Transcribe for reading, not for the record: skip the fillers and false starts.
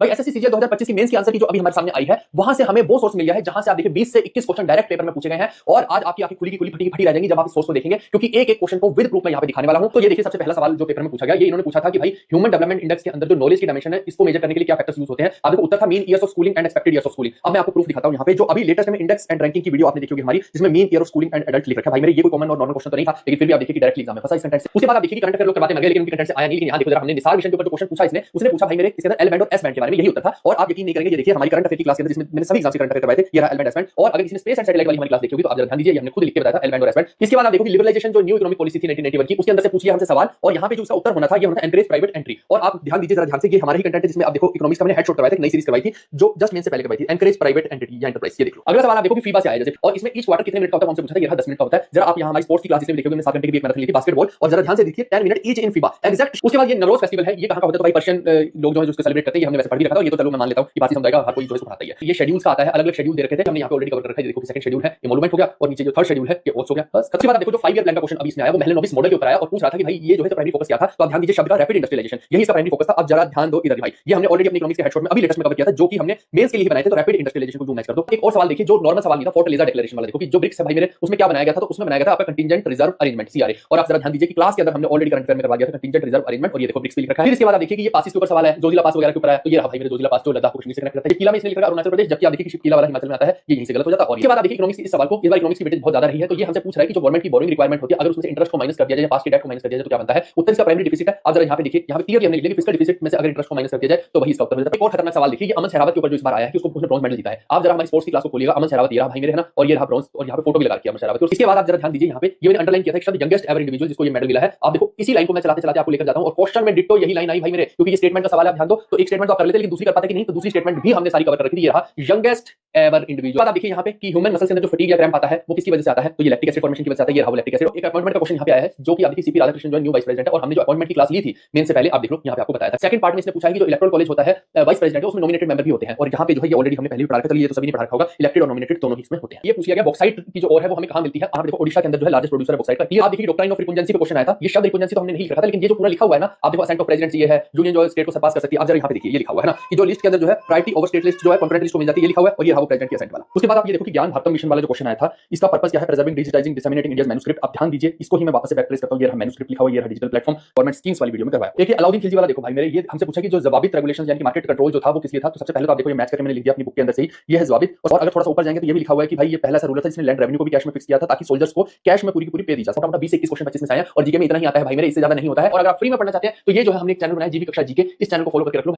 भाई SSC CGL 2025 की mains की आंसर की जो अभी हमारे सामने आई है, वहां से हमें वो सोर्स मिल गया है जहां से आप देखिए 20 से 21 क्वेश्चन डायरेक्ट पेपर में पूछे गए हैं। और आज आपकी आंखें खुली की खुली फटी की फटी रह जाएंगी जब आप इस सोर्स को देखेंगे, क्योंकि एक एक क्वेश्चन को विद प्रूफ मैं यहां पे दिखाने वाला हूं। तो ये देखिए सबसे पहला सवाल जो पेपर में पूछा गया, ये इन्होंने पूछा था कि भाई ह्यूमन डेवलपमेंट इंडेक्स के अंदर जो नॉलेज की डायमेंशन है, इसको मेजर करने के लिए क्या फैक्टर्स यूज होते हैं। आप देखो उत्तर था mean years of schooling and expected years of schooling. अब मैं आपको प्रूफ दिखाता हूं यहां पे, जो अभी लेटेस्ट में इंडेक्स एंड रैंकिंग की वीडियो आपने देखी होगी हमारी, जिसमें mean year of schooling and adult लिख रखा है। भाई मेरे ये कोई कॉमन और नॉर्मल क्वेश्चन तो नहीं था, लेकिन फिर भी आप देखिए कि डायरेक्टली एग्जाम में फंसा इस कंटेंट से। उसके बाद आप देखिए कि करंट अफेयर लोग करवाते मर गए, लेकिन उनके कंटेंट से आया नहीं। लेकिन यहां देखो जरा, हमने निसार विषय के ऊपर जो क्वेश्चन पूछा इसने, उसने पूछा भाई मेरे इसके अंदर एल बैंड और एस बैंड के बारे में, यही उत्तर था। और आप यकीन नहीं करेंगे, ये देखिए हमारी करंट अफेयर की क्लास के अंदर जिसमें मैंने सभी एग्जाम से करंट अफेयर करवाए थे, ये रहा एल बैंड एस बैंड। और अगर किसी ने स्पेस एंड सैटेलाइट वाली हमारी क्लास देखी होगी तो आप जरा ध्यान दीजिए, ये हमने खुद लिख के बताया था एल बैंड और एस बैंड। इसके बाद आप देखो कि लिबरलाइजेशन जो न्यू इकोनॉमिक पॉलिसी थी 1981 की, उसके अंदर से पूछिए हमसे सवाल, और यहां पे जो उसका उत्तर होना था ये होना था एनकरेज प्राइवेट एंट्री। और आप ध्यान दीजिए जरा ध्यान से, ये हमारा ही कंटेंट है जिसमें आप देखो इकोनॉमिक्स का मैंने हेडशॉट करवाया था, नई सीरीज करवाई थी जो जस्ट मेन से पहले करवाई थी, एनकरेज प्राइवेट एंटिटी या एंटरप्राइज। ये देखो अगला सवाल आप देखो कि फीबा से आया जैसे, और इसमें ईच क्वार्टर कितने मिनट का होता है हमसे पूछा था, ये रहा 10 मिनट का होता है। जरा आप यहां हमारी स्पोर्ट्स की क्लास इसमें देखोगे, मैंने 7 घंटे की एक मैराथन ली थी बास्केटबॉल, और जरा ध्यान से देखिए 10 minute each in FIBA exact. उसके बाद ये नवरोज फेस्टिवल है, ये कहां का होता है तो भाई पर्शियन लोग जो है उसको सेलिब्रेट करते हैं, ये हमने वैसे पढ़ भी रखा था। ये तो चलो मैं मान लेता हूं कि बात ही समझाएगा, हर कोई जो है पढ़ाता ही है। ये शेड्यूल्स का आता है, अलग-अलग शेड्यूल दे रखे थे हमने यहां पे ऑलरेडी कवर कर रखा है। ये देखो सेकंड शेड्यूल है, ये मोनूमेंट हो गया, और नीचे जो थर्ड शेड्यूल है ये ओट्स हो गया। बस सबसे बाद देखो जो 5 ईयर प्लान का क्वेश्चन अभी इसमें आया, वो पहले नोविस मॉडल के ऊपर आया और पूछ रहा था कि भाई ये जो है तो प्राइमरी फोकस क्या था। तो आप ध्यान दीजिए शब्द का रैपिड इंडस्ट्रियलाइजेशन, यही इसका प्राइमरी फोकस था। अब जरा ध्यान दो इधर भाई, ये हमने ऑलरेडी अपनी इकोनॉमिक्स के हेडशॉट में अभी लेटेस्ट में कवर किया था, जो कि हमने मेंस के लिए बनाए थे। तो रैपिड इंडस्ट्रियलाइजेशन को जूम मैच कर दो। एक और सवाल देखिए जो नॉर्मल सवाल नहीं था, फोर्टलेजा डिक्लेरेशन वाला, देखो कि जो ब्रिक्स है भाई मेरे, उसमें क्या बनाया गया था, तो उसमें बनाया गया था आपका कंटिंजेंट रिजर्व अरेंजमेंट सीआरए। और आप जरा ध्यान दीजिए कि क्लास के अंदर हमने ऑलरेडी करंट अफेयर में करवा दिया था कंटिंजेंट रिजर्व अरेंजमेंट, और ये देखो ब्रिक्स पे लिख रखा है। फिर इसके बाद आप देखिए कि ये पासिस के ऊपर सवाल है, जोजिला पास वगैरह के ऊपर है। तो ये रहा भाई मेरे जोजिला पास, जो लद्दाख को कश्मीर से कनेक्ट करता है। किला में इसने लिखा है अरुणाचल प्रदेश, जबकि आप देखिए कि किला वाला हिमाचल में आता है, ये यहीं से गलत हो जाता है। और इसके बाद आप देखिए इकोनॉमिक्स इस सवाल को, इस बार इकोनॉमिक्स की वेटेज बहुत ज्यादा रही है। तो ये हमसे पूछ रहा है कि जो गवर्नमेंट की बोरिंग रिक्वायरमेंट होती है, अगर उसमें से इंटरेस्ट को माइनस कर दिया जाए, पास की डेट को माइनस कर दिया जाए तो क्या बनता है। उत्तर इसका प्राइमरी डिफिसिट है। आप जरा यहां पे देखिए, यहां पे क्लियरली हमने लिखा है कि फिस्कल डिफिसिट में से अगर इंटरेस्ट को माइनस कर दिया जाए तो वही इसका उत्तर मिलता है। एक और खतरनाक सवाल देखिए, ये अमन शहरावत के ऊपर जो इस बार आया है कि उसको उसने ब्रॉन्ज मेडल जीता है। आप जरा हमारी स्पोर्ट्स की क्लास को खोलिएगा, अमन शहरावत ये रहा भाई मेरे है ना, और ये रहा ब्रॉन्ज, और यहां पे फोटो भी लगा रखी है अमन शहरावत की। इसके बाद आप जरा ध्यान दीजिए, यहां पे ये मैंने अंडरलाइन किया था शब्द यंगेस्ट एवर इंडिविजुअल जिसको ये मेडल मिला है। आप देखो इसी लाइन को मैं चलाते चलाते आपको लेकर जाता हूं, और क्वेश्चन में डिट्टो यही लाइन आई भाई मेरे, क्योंकि ये स्टेटमेंट का सवाल है। आप ध्यान दो, तो एक स्टेटमेंट तो आप कर लेते लेकिन दूसरी कर पाते कि नहीं, तो दूसरी स्टेटमेंट भी हमने सारी कवर कर रखी थी। ये रहा यंगेस्ट एवर इंडिविजुअल। आप देखिए यहां पे कि ह्यूमन मसल के अंदर जो फटीग या क्रैम्प आता है वो किसकी वजह से आता है, तो ये लैक्टिक एसिड फॉर्मेशन की वजह से आता है। ये रहा लैक्टिक एसिड। एक अपॉइंटमेंट का क्वेश्चन यहां पे आया है जो कि आप देखिए सीपी राधाकृष्णन जो न्यू वाइस प्रेसिडेंट है, और हमने जो अपॉइंटमेंट की क्लास ली थी मेन से पहले, आप देख लो यहां पे आपको बताया था। सेकंड पार्ट में इसने पूछा है कि जो इलेक्टोरल कॉलेज होता है वाइस प्रेसिडेंट है, उसमें नॉमिनेटेड मेंबर भी होते हैं, और यहां पे जो है ये ऑलरेडी हमने पहले भी पढ़ा रखा था, ये तो सभी ने पढ़ा रखा होगा, इलेक्टेड और नॉमिनेटेड दोनों ही इसमें होते हैं। ये पूछ लिया गया बॉक्साइट की जो और है वो हमें कहां मिलती है। आप देखो ओडिशा के अंदर जो है लार्जेस्ट प्रोड्यूसर है बॉक्साइट का। ये आप देखिए डॉक्ट्राइन ऑफ रिपुंजेंसी पे क्वेश्चन आया था। ये शब्द रिपुंजेंसी तो हमने नहीं लिखा था, लेकिन ये जो पूरा लिखा हुआ है ना, आप देखो असेंट ऑफ प्रेसिडेंट ये है, यूनियन जो स्टेट को सरपास कर सकती है। आप जरा यहां पे देखिए ये लिखा हुआ है ना कि जो लिस्ट के अंदर जो है प्रायोरिटी ओवर स्टेट लिस्ट जो है कॉन्करेंट लिस्ट को मिल जाती है, ये लिखा हुआ है, और ये रहा वो प्रेसिडेंट की असेंट वाला। उसके बाद आप ये देखो कि ज्ञान भारतम मिशन वाला जो क्वेश्चन आया था, इसका पर्पस क्या है, preserving digitising disseminating India's manuscript. आप ध्यान दीजिए, इसको ही मैं वापस से बैक ट्रेस करता हूं। ये रहा मैन्युस्क्रिप्ट लिखा हुआ, ये रहा डिजिटल प्लेटफॉर्म गवर्नमेंट स्कीम्स वाली वीडियो में करवाया। देखिए अलाउद्दीन खिलजी वाला देखो भाई मेरे, ये हमसे पूछा कि जो ज़वाबित रेगुलेशंस यानी कि मार्केट कंट्रोल जो था वो किस लिए था। तो सबसे पहले तो आप देखो ये मैच करके मैंने लिख दिया अपनी बुक के अंदर से ही, ये है ज़वाबित। और अगर थोड़ा सा ऊपर जाएंगे तो ये भी लिखा हुआ है कि भाई ये पहला सा रूल था जिसने लैंड रेवेन्यू को भी कैश में फिक्स किया था, ताकि सोल्जर्स को कैश में पूरी की पूरी पे दी जा सके। 20 से 21 क्वेश्चन 25 में से आया, और जीके में इतना ही आता है भाई मेरे, इससे ज्यादा नहीं होता है। और अगर आप फ्री में पढ़ना चाहते हैं तो ये जो है हमने एक चैनल बनाया जीवी कक्षा जीके, इस चैनल को फॉलो करके रख लो।